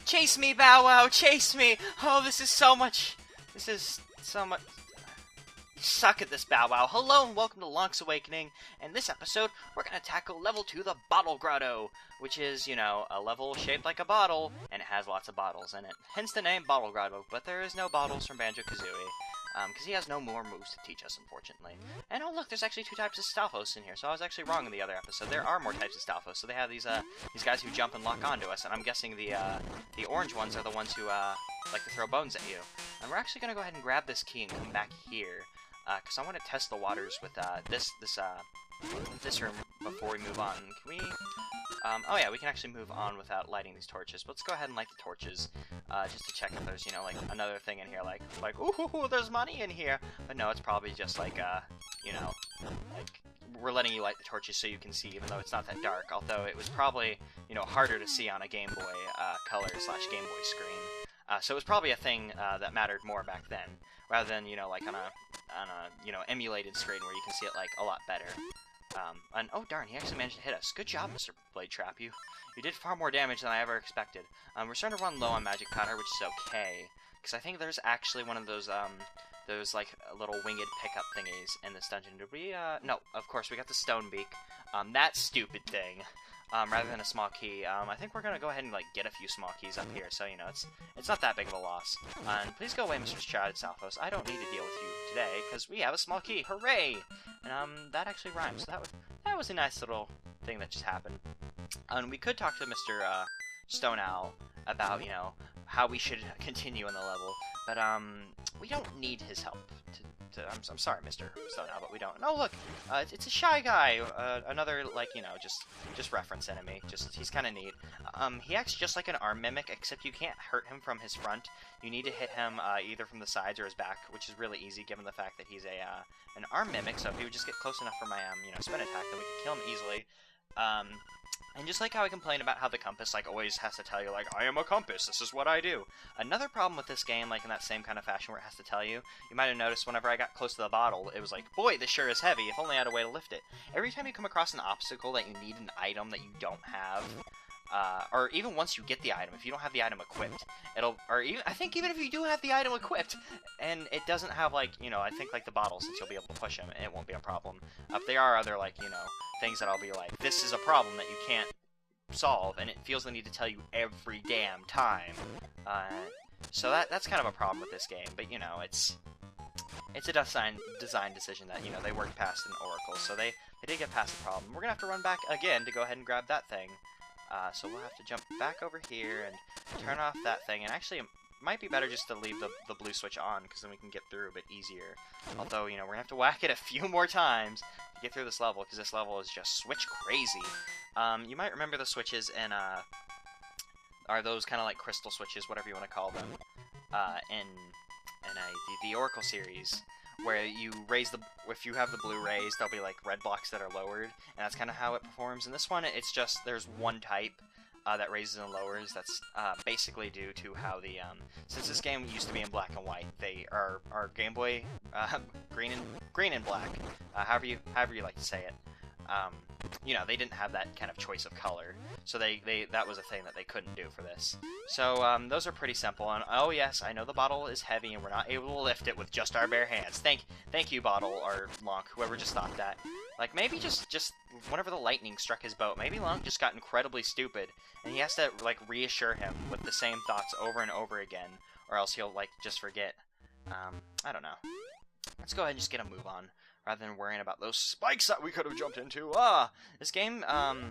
Chase me, Bow Wow! Chase me! Oh, this is so much... This is so much... You suck at this, Bow Wow. Hello and welcome to Lonk's Awakening. In this episode, we're going to tackle level 2, the Bottle Grotto, which is, you know, a level shaped like a bottle, and it has lots of bottles in it. Hence the name Bottle Grotto, but there is no bottles from Banjo-Kazooie. Because he has no more moves to teach us, unfortunately. And oh look, there's actually 2 types of Stalfos in here, so I was actually wrong in the other episode. There are more types of Stalfos, so they have these guys who jump and lock onto us, and I'm guessing the orange ones are the ones who, like to throw bones at you. And we're actually gonna go ahead and grab this key and come back here, because I want to test the waters with, this room before we move on. Can we... oh yeah, we can actually move on without lighting these torches. But let's go ahead and light the torches, just to check if there's, you know, like, another thing in here, like, ooh, there's money in here! But no, it's probably just, like, you know, like, we're letting you light the torches so you can see, even though it's not that dark, although it was probably, you know, harder to see on a Game Boy, Color / Game Boy screen. So it was probably a thing, that mattered more back then, rather than, you know, like, on a, you know, emulated screen where you can see it, like, a lot better. And oh darn, he actually managed to hit us. Good job, Mr. Blade Trap. You did far more damage than I ever expected. We're starting to run low on magic powder, which is okay, because I think there's actually one of those like little winged pickup thingies in this dungeon. Did we? No, of course we got the stone beak. That stupid thing. Rather than a small key. I think we're gonna go ahead and like get a few small keys up here, so you know it's not that big of a loss. And please go away, Mr. Shrouded Stalfos. I don't need to deal with you today because we have a small key. Hooray! And that actually rhymes. So that was a nice little thing that just happened. And we could talk to Mr. Stone Owl about, you know, how we should continue in the level, but we don't need his help. I'm sorry, Mr. Stone Owl, but we don't. Oh look, it's a shy guy. Another, like, you know, just reference enemy. He's kind of neat. He acts just like an arm mimic, except you can't hurt him from his front. You need to hit him either from the sides or his back, which is really easy given the fact that he's an arm mimic. So if he would just get close enough for my you know, spin attack, then we could kill him easily. And just like how I complain about how the compass, like, always has to tell you, like, I am a compass, this is what I do. Another problem with this game, like, in that same kind of fashion where it has to tell you, you might have noticed whenever I got close to the bottle, it was like, boy, this sure is heavy, if only I had a way to lift it. Every time you come across an obstacle that you need an item that you don't have, or even once you get the item, if you don't have the item equipped, I think even if you do have the item equipped, and it doesn't have, like, you know, I think, like, the bottle, since you'll be able to push them, it won't be a problem. If there are other, like, you know, things that I'll be like, this is a problem that you can't solve, and it feels the need to tell you every damn time. So that's kind of a problem with this game, but, you know, it's a design decision that, you know, they worked past in Oracle, so they did get past the problem. We're gonna have to run back again to go ahead and grab that thing. So we'll have to jump back over here and turn off that thing, and actually it might be better just to leave the blue switch on, because then we can get through a bit easier. Although, you know, we're gonna have to whack it a few more times to get through this level, because this level is just switch crazy. You might remember the switches in, are those kind of like crystal switches, whatever you want to call them, in the Oracle series, where you raise if you have the blue raised, there'll be like red blocks that are lowered, and that's kind of how it performs. In this one, it's just, there's one type that raises and lowers. That's basically due to how since this game used to be in black and white, our Game Boy green and black, however you like to say it. You know, they didn't have that kind of choice of color, so that was a thing that they couldn't do for this. So those are pretty simple. And oh yes, I know the bottle is heavy, and we're not able to lift it with just our bare hands. Thank you, Bottle or Lonk, whoever just thought that. Like, maybe just whenever the lightning struck his boat, maybe Lonk just got incredibly stupid, and he has to, like, reassure him with the same thoughts over and over again, or else he'll, like, just forget. I don't know. Let's go ahead and just get a move on, rather than worrying about those spikes that we could have jumped into. This game,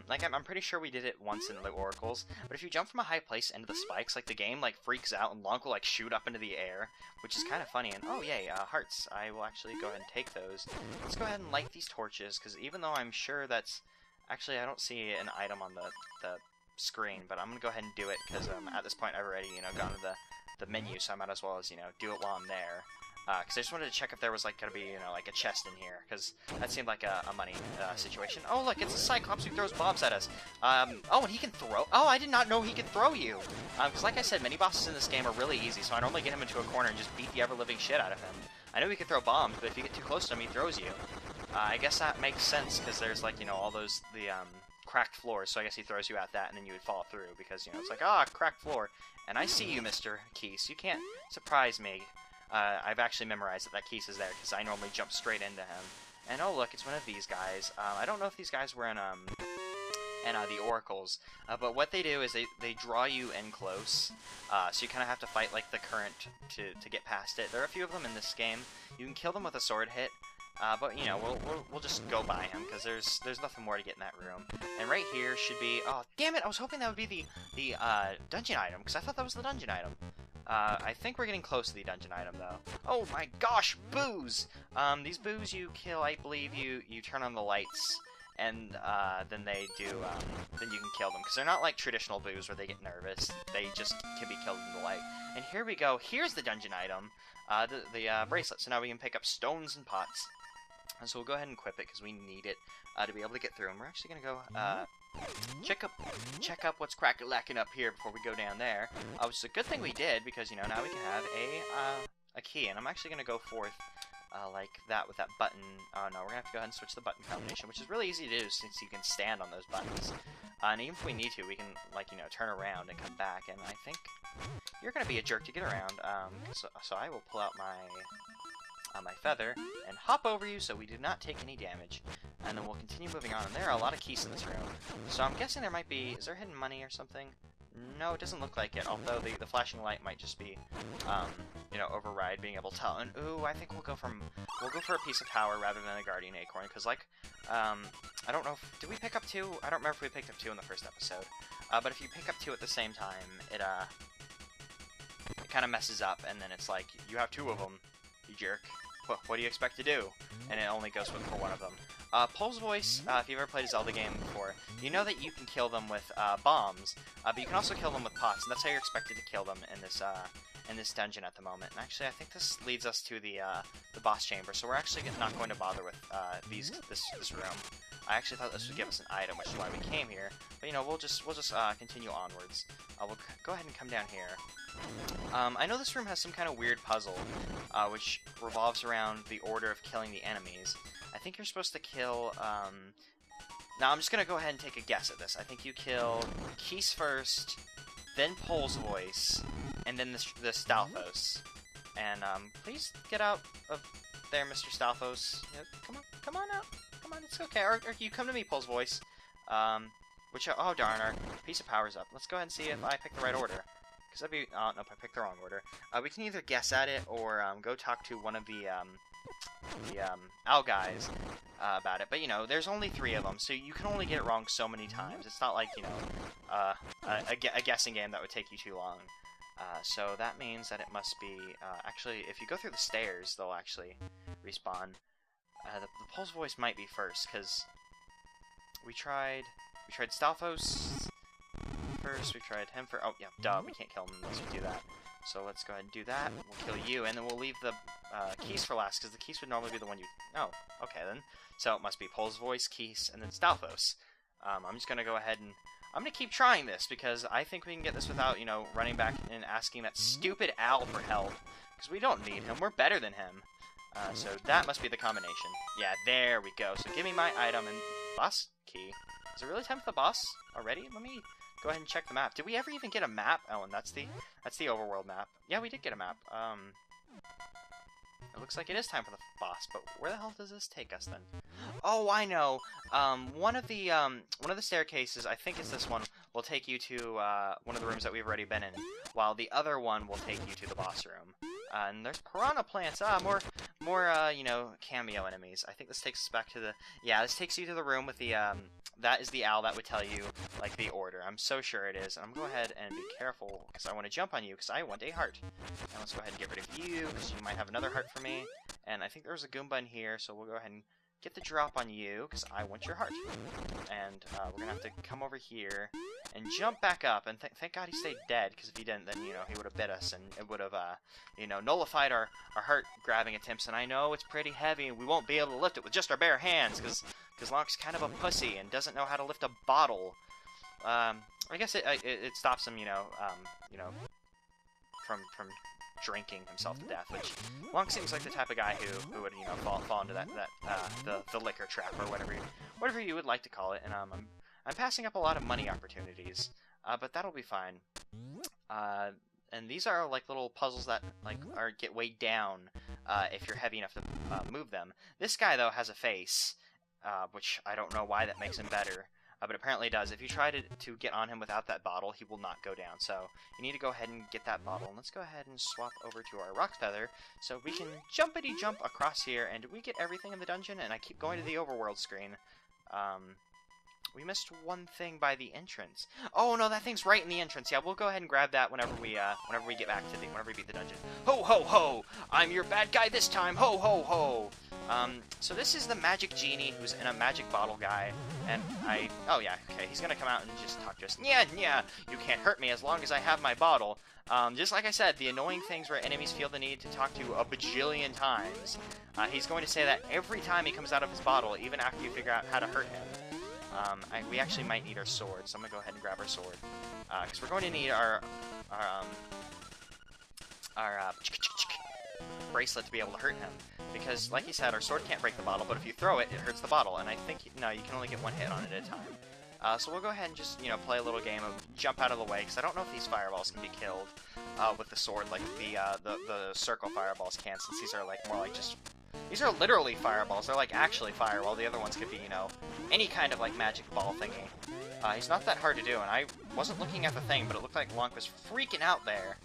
like, I'm pretty sure we did it once in the Oracles, but if you jump from a high place into the spikes, like, the game, like, freaks out, and Lonk will, like, shoot up into the air, which is kind of funny. And, oh, yay, hearts. I will actually go ahead and take those. Let's go ahead and light these torches, because even though I'm sure that's... Actually, I don't see an item on the screen, but I'm gonna go ahead and do it, because, at this point, I've already, you know, gone to the menu, so I might as well as, you know, do it while I'm there. Because I just wanted to check if there was, like, gonna be, you know, like, a chest in here, because that seemed like a money situation. Oh, look, it's a Cyclops who throws bombs at us. Oh, and he can throw... Oh, I did not know he could throw you! Because, like I said, mini-bosses in this game are really easy, so I normally get him into a corner and just beat the ever-living shit out of him. I know he can throw bombs, but if you get too close to him, he throws you. I guess that makes sense, because there's, like, you know, all those... cracked floors, so I guess he throws you at that, and then you would fall through, because, you know, it's like, ah, cracked floor. And I see you, Mr. Keese. You can't surprise me. I've actually memorized that Keese is there, because I normally jump straight into him. And oh, look, it's one of these guys. I don't know if these guys were in the Oracles, but what they do is they draw you in close, so you kind of have to fight, like, the current to get past it. There are a few of them in this game. You can kill them with a sword hit, but, you know, we'll just go by him, because there's nothing more to get in that room. And right here should be... Oh, damn it! I was hoping that would be the dungeon item, because I thought that was the dungeon item. I think we're getting close to the dungeon item, though. Oh my gosh, boos! These boos you kill, I believe you turn on the lights, and then they do, then you can kill them, because they're not like traditional boos where they get nervous. They just can be killed in the light. And here we go. Here's the dungeon item, the bracelet. So now we can pick up stones and pots. And so we'll go ahead and equip it, because we need it to be able to get through. And we're actually going to go check up what's crack-a-lacking up here before we go down there. Which is a good thing we did, because, you know, now we can have a key. And I'm actually going to go forth like that with that button. Oh no, we're going to have to go ahead and switch the button combination, which is really easy to do since you can stand on those buttons. And even if we need to, we can, like, you know, turn around and come back. And I think you're going to be a jerk to get around. So I will pull out my feather and hop over you so we do not take any damage, and then we'll continue moving on. And there are a lot of keys in this room, so I'm guessing there might be... Is there hidden money or something? No, it doesn't look like it, although the flashing light might just be, you know, override being able to tell. And ooh, I think we'll go for a piece of power rather than a guardian acorn, because, like, I don't know if... Did we pick up 2? I don't remember if we picked up 2 in the first episode, but if you pick up 2 at the same time, it kind of messes up, and then it's like, you have 2 of them, you jerk. What do you expect to do? And it only goes for one of them. Pole's Voice, if you've ever played a Zelda game before, you know that you can kill them with bombs, but you can also kill them with pots, and that's how you're expected to kill them in this dungeon at the moment. And actually, I think this leads us to the boss chamber, so we're actually not going to bother with this room. I actually thought this would give us an item, which is why we came here. But, you know, we'll just continue onwards. We'll go ahead and come down here. I know this room has some kind of weird puzzle, which revolves around the order of killing the enemies. I think you're supposed to kill, now I'm just gonna go ahead and take a guess at this. I think you kill Keese first, then Pole's Voice, and then the Stalfos. And, please get out of there, Mr. Stalfos. Yeah, come on out. Come on, it's okay. Or you come to me, Pole's Voice. Oh darn, our piece of power's up. Let's go ahead and see if I pick the right order. Because that'd be... Oh, nope, I picked the wrong order. We can either guess at it, or go talk to one of the owl guys about it. But, you know, there's only 3 of them, so you can only get it wrong so many times. It's not like, you know, a guessing game that would take you too long. So that means that it must be... actually, if you go through the stairs, they'll actually respawn. The Pole's Voice might be first, because we tried Stalfos first, we tried him for... Oh, yeah, duh, we can't kill him unless we do that. So let's go ahead and do that. We'll kill you, and then we'll leave the Keese for last, because the Keese would normally be the one you... Oh, okay, then. So it must be Pole's Voice, Keese, and then Stalfos. I'm just going to go ahead and... I'm going to keep trying this, because I think we can get this without, you know, running back and asking that stupid owl for help. Because we don't need him, we're better than him. So that must be the combination. Yeah, there we go. So give me my item and... Boss key. Is it really time for the boss already? Let me go ahead and check the map. Did we ever even get a map? Oh, and that's the overworld map. Yeah, we did get a map. It looks like it is time for the boss, but where the hell does this take us then? Oh, I know. One of the staircases, I think it's this one, will take you to one of the rooms that we've already been in, while the other one will take you to the boss room. And there's piranha plants. More you know, cameo enemies. I think this takes us back to the... Yeah, this takes you to the room with the, that is the owl that would tell you, like, the order. I'm so sure it is. And I'm going to go ahead and be careful, because I want to jump on you, because I want a heart. And let's go ahead and get rid of you, because you might have another heart for me. And I think there's a Goomba in here, so we'll go ahead and get the drop on you, because I want your heart. And we're going to have to come over here and jump back up, and thank God he stayed dead, because if he didn't, then, you know, he would have bit us, and it would have, you know, nullified our heart-grabbing attempts, and I know it's pretty heavy, and we won't be able to lift it with just our bare hands, because Lonk's kind of a pussy, and doesn't know how to lift a bottle. I guess it stops him, you know, from drinking himself to death, which Lonk seems like the type of guy who would, you know, fall into the liquor trap, or whatever you would like to call it, and I'm passing up a lot of money opportunities, but that'll be fine. And these are like little puzzles that get weighed down if you're heavy enough to move them. This guy though has a face, which I don't know why that makes him better, but apparently it does. If you try to get on him without that bottle, he will not go down. So you need to go ahead and get that bottle. And let's go ahead and swap over to our rock feather so we can jumpity jump across here. And we get everything in the dungeon, and I keep going to the overworld screen. We missed one thing by the entrance. Oh no, that thing's right in the entrance. Yeah, we'll go ahead and grab that whenever we get back to whenever we beat the dungeon. Ho ho ho! I'm your bad guy this time. Ho ho ho! So this is the magic genie who's in a magic bottle guy, and oh yeah, okay, he's gonna come out and just talk to us. Yeah, you can't hurt me as long as I have my bottle. Just like I said, the annoying things where enemies feel the need to talk to a bajillion times. He's going to say that every time he comes out of his bottle, even after you figure out how to hurt him. We actually might need our sword, so I'm gonna go ahead and grab our sword, because we're going to need our bracelet to be able to hurt him. Because, like he said, our sword can't break the bottle, but if you throw it, it hurts the bottle, and I think, no, you can only get one hit on it at a time. So we'll go ahead and just, play a little game of jump out of the way, because I don't know if these fireballs can be killed with the sword like the circle fireballs can, since these are, more like just... These are literally fireballs. They're, actually fire, while the other ones could be, any kind of, magic ball thingy. He's not that hard to do, and I wasn't looking at the thing, but it looked like Lonk was freaking out there.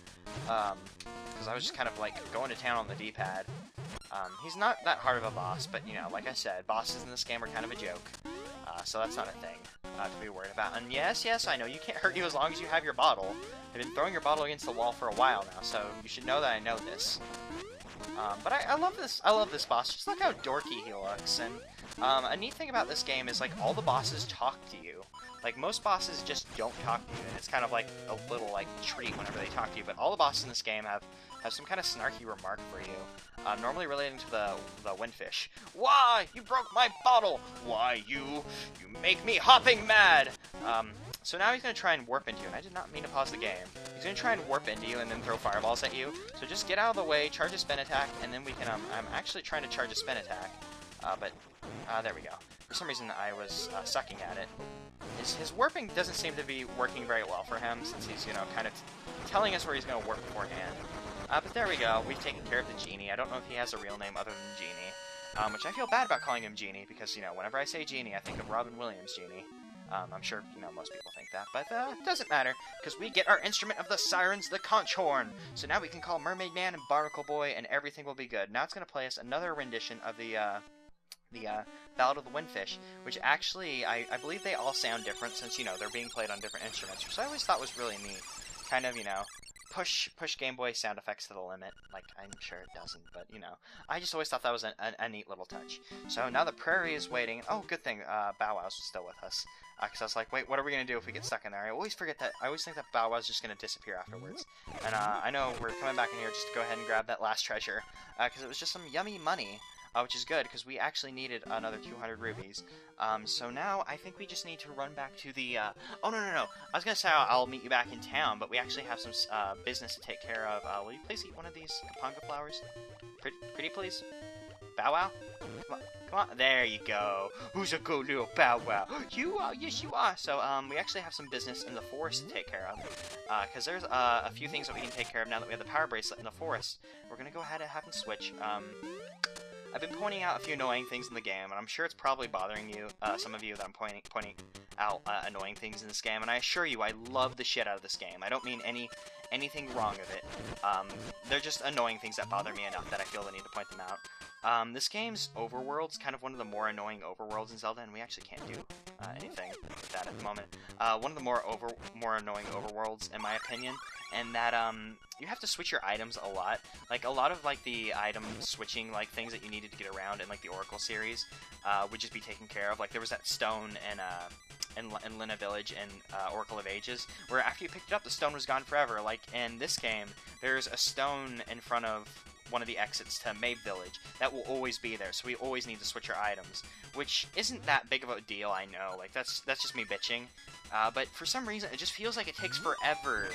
Because I was just kind of, going to town on the D-pad. He's not that hard of a boss, but, like I said, bosses in this game are kind of a joke. So that's not a thing to be worried about. And yes, I know, you can't hurt you as long as you have your bottle. I've been throwing your bottle against the wall for a while now, so you should know that I know this. But I love this. I love this boss. Just look how dorky he looks. And a neat thing about this game is all the bosses talk to you. Most bosses just don't talk to you, and it's kind of like a little treat whenever they talk to you. But all the bosses in this game have some kind of snarky remark for you, normally relating to the windfish. Why you broke my bottle? Why you make me hopping mad? So now he's going to try and warp into you, and I did not mean to pause the game. He's going to try and warp into you and then throw fireballs at you. So just get out of the way, charge a spin attack, and then we can, I'm actually trying to charge a spin attack. There we go. For some reason I was sucking at it. His warping doesn't seem to be working very well for him, since he's, kind of telling us where he's going to warp beforehand. But there we go. We've taken care of the Genie. I don't know if he has a real name other than Genie. Which I feel bad about calling him Genie, because, whenever I say Genie, I think of Robin Williams' Genie. I'm sure, most people think that, but it doesn't matter, because we get our instrument of the sirens, the conch horn. So now we can call Mermaid Man and Barnacle Boy, and everything will be good. Now it's going to play us another rendition of the Ballad of the Windfish, which actually, I believe they all sound different, since, they're being played on different instruments, which I always thought was really neat. Kind of, push Game Boy sound effects to the limit. I'm sure it doesn't, but, I just always thought that was a neat little touch. So now the prairie is waiting. Oh, good thing Bow Wow's still with us. Because I was like, wait, what are we going to do if we get stuck in there? I always forget that. I always think that Bow Wow's just going to disappear afterwards. And I know we're coming back in here just to go ahead and grab that last treasure. Because it was just some yummy money. Which is good, because we actually needed another 200 rubies. So now I think we just need to run back to the, oh, no. I was going to say I'll meet you back in town, but we actually have some business to take care of. Will you please eat one of these Kapanga flowers? Pretty please? Bow Wow? Come on. There you go. Who's a good little Bow Wow? You are. Yes, you are. So, we actually have some business in the forest to take care of. Because there's a few things that we can take care of now that we have the power bracelet in the forest. We're going to go ahead and have them switch. I've been pointing out a few annoying things in the game, and I'm sure it's probably bothering you, some of you, that I'm pointing out annoying things in this game, and I assure you, I love the shit out of this game. I don't mean anything wrong of it. They're just annoying things that bother me enough that I feel the need to point them out. This game's overworld's kind of one of the more annoying overworlds in Zelda, and we actually can't do anything with that at the moment. One of the more annoying overworlds, in my opinion, and that you have to switch your items a lot. A lot of the item switching things that you needed to get around in the Oracle series would just be taken care of. There was that stone in Lina Village and Oracle of Ages, where after you picked it up, the stone was gone forever. In this game, there's a stone in front of one of the exits to Mabe Village that will always be there, so we always need to switch our items, which isn't that big of a deal, I know. That's just me bitching, but for some reason it just feels like it takes forever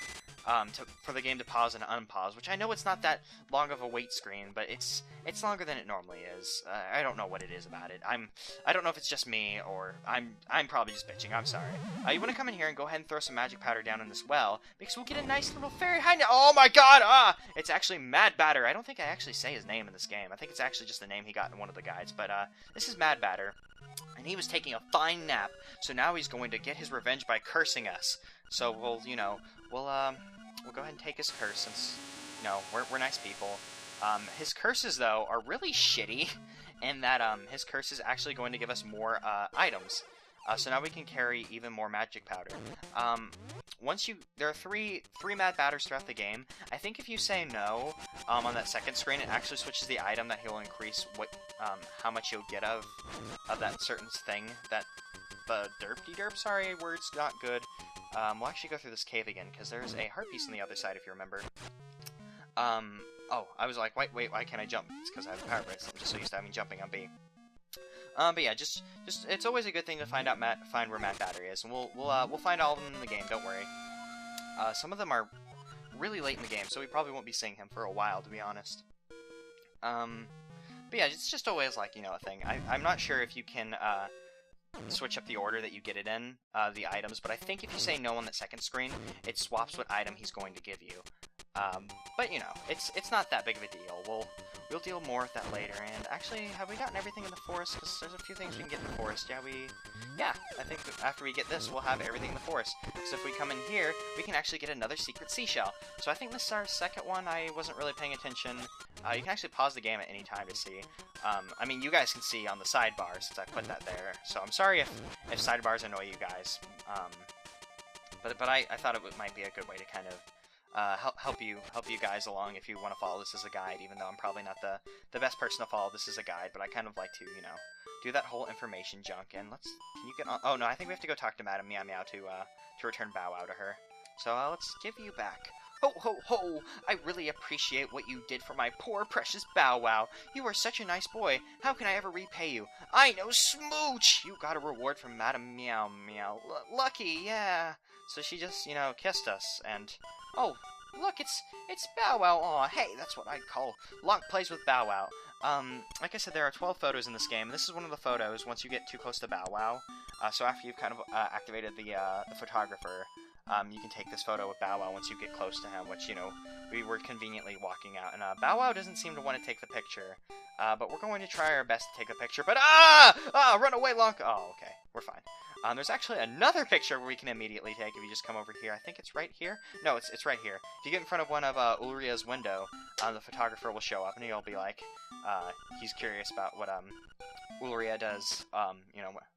for the game to pause and unpause, which I know it's not that long of a wait screen, but it's longer than it normally is. I don't know what it is about it. I don't know if it's just me, or I'm probably just bitching. I'm sorry. You want to come in here and go ahead and throw some magic powder down in this well, because we'll get a nice little fairy hide. Oh my god! It's actually Mad Batter. I don't think I actually say his name in this game. I think it's actually just the name he got in one of the guides, but this is Mad Batter. And he was taking a fine nap, so now he's going to get his revenge by cursing us. So we'll go ahead and take his curse, since, we're nice people. His curses, though, are really shitty, in that, his curse is actually going to give us more, items. So now we can carry even more magic powder. There are three Mad Batters throughout the game. I think if you say no, on that second screen, it actually switches the item that he'll increase how much you'll get of that certain thing, the derp-de-derp, sorry, word's not good. We'll actually go through this cave again, because there's a heart piece on the other side, if you remember. Oh, I was like, wait, why can't I jump? It's because I have a power base. I'm just so used to having jumping on B. But yeah, just it's always a good thing to find where Mad Batter is, and we'll find all of them in the game. Don't worry. Some of them are really late in the game, so we probably won't be seeing him for a while, to be honest. But yeah, it's just always like, a thing. I'm not sure if you can switch up the order that you get it in, the items, but I think if you say no on the second screen, it swaps what item he's going to give you. But it's not that big of a deal. We'll deal more with that later. And actually, have we gotten everything in the forest? Because there's a few things we can get in the forest. Yeah, I think after we get this, we'll have everything in the forest. So if we come in here, we can actually get another secret seashell. So I think this is our second one. I wasn't really paying attention. You can actually pause the game at any time to see. I mean, you guys can see on the sidebar since I put that there. So I'm sorry if sidebars annoy you guys. But I thought it might be a good way to kind of help you guys along if you want to follow this as a guide, even though I'm probably not the best person to follow this as a guide, but I kind of like to, do that whole information junk. And can you get on? Oh no, I think we have to go talk to Madame Meow Meow to return Bow Wow to her. So let's give you back. Ho ho ho! I really appreciate what you did for my poor precious Bow Wow. You are such a nice boy. How can I ever repay you? I know, Smooch! You got a reward from Madame Meow Meow. Lucky, yeah. So she just, kissed us, and oh, look, it's Bow Wow. Aw, hey, that's what I'd call Lonk plays with Bow Wow. Like I said, there are 12 photos in this game. This is one of the photos once you get too close to Bow Wow. So after you've kind of activated the photographer, you can take this photo with Bow Wow once you get close to him, which, we were conveniently walking out. And Bow Wow doesn't seem to want to take the picture, but we're going to try our best to take a picture. But, run away, Lonk! Oh, okay, we're fine. There's actually another picture where we can immediately take if you just come over here. I think it's right here. No, it's right here. If you get in front of one of Ulria's window, the photographer will show up, and he'll be like, he's curious about what Ulria does,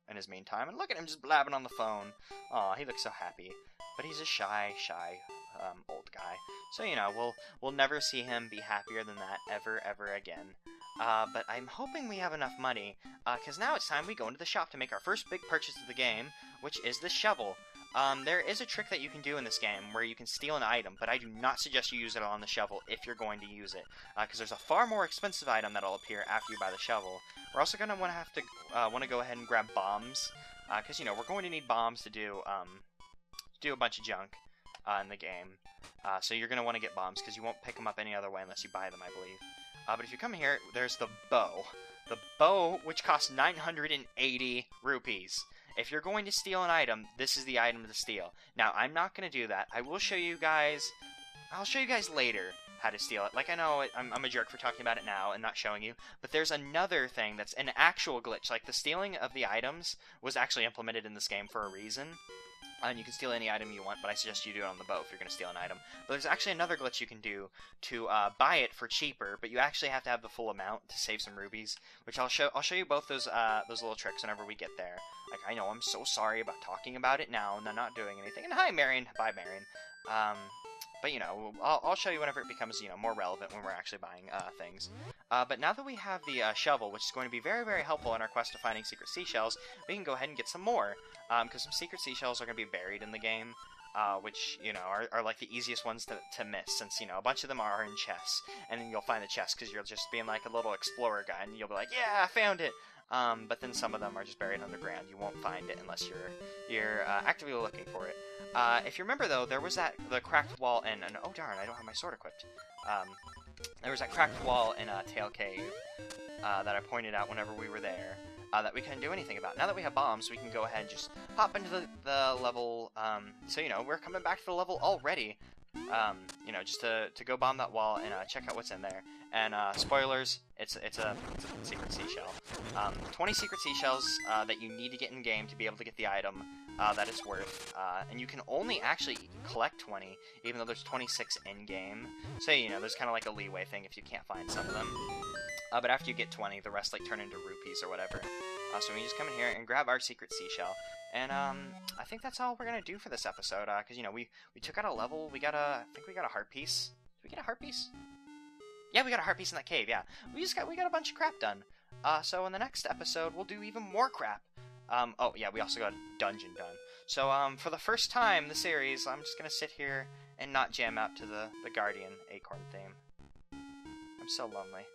in his meantime. And look at him just blabbing on the phone. Aw, he looks so happy. But he's a shy, old guy. So, we'll never see him be happier than that ever again. But I'm hoping we have enough money, because now it's time we go into the shop to make our first big purchase of the game, which is the shovel. There is a trick that you can do in this game where you can steal an item, but I do not suggest you use it on the shovel if you're going to use it, because there's a far more expensive item that'll appear after you buy the shovel. We're also going to want to go ahead and grab bombs, because, we're going to need bombs to do a bunch of junk in the game. So you're going to want to get bombs, because you won't pick them up any other way unless you buy them, I believe. But if you come here, there's the bow. The bow, which costs 980 rupees. If you're going to steal an item, this is the item to steal. Now, I'm not going to do that. I'll show you guys later how to steal it. Like, I know I'm a jerk for talking about it now and not showing you, but there's another thing that's an actual glitch. Like, the stealing of the items was actually implemented in this game for a reason. And you can steal any item you want, but I suggest you do it on the bow if you're going to steal an item. But there's actually another glitch you can do to buy it for cheaper, but you actually have to have the full amount to save some rubies, which I'll show you both those little tricks whenever we get there. Like, I know I'm so sorry about talking about it now and not doing anything. And hi, Marion. Bye, Marion. But, I'll show you whenever it becomes, more relevant when we're actually buying things. But now that we have the shovel, which is going to be very, very helpful in our quest to finding secret seashells, we can go ahead and get some more. Because some secret seashells are going to be buried in the game, which, are like the easiest ones to miss, since, a bunch of them are in chests. And then you'll find the chest because you're just being like a little explorer guy, and you'll be like, yeah, I found it! but then some of them are just buried underground. You won't find it unless you're actively looking for it. If you remember, though, there was the cracked wall and oh darn, I don't have my sword equipped. There was that cracked wall in Tail Cave that I pointed out whenever we were there that we couldn't do anything about. Now that we have bombs, we can go ahead and just hop into the level. So, you know, we're coming back to the level already. You know, just to go bomb that wall and check out what's in there. And spoilers, it's a secret seashell. 20 secret seashells that you need to get in game to be able to get the item that it's worth. And you can only actually collect 20, even though there's 26 in game. So, you know, there's kind of like a leeway thing if you can't find some of them. But after you get 20, the rest like turn into rupees or whatever. So we just come in here and grab our secret seashell. And I think that's all we're gonna do for this episode. Because you know we took out a level. I think we got a heart piece. Did we get a heart piece? Yeah, we got a heart piece in that cave. Yeah, we got a bunch of crap done. So in the next episode we'll do even more crap. Oh yeah, we also got a dungeon done. So for the first time in the series, I'm just gonna sit here and not jam out to the Guardian Acorn theme. I'm so lonely.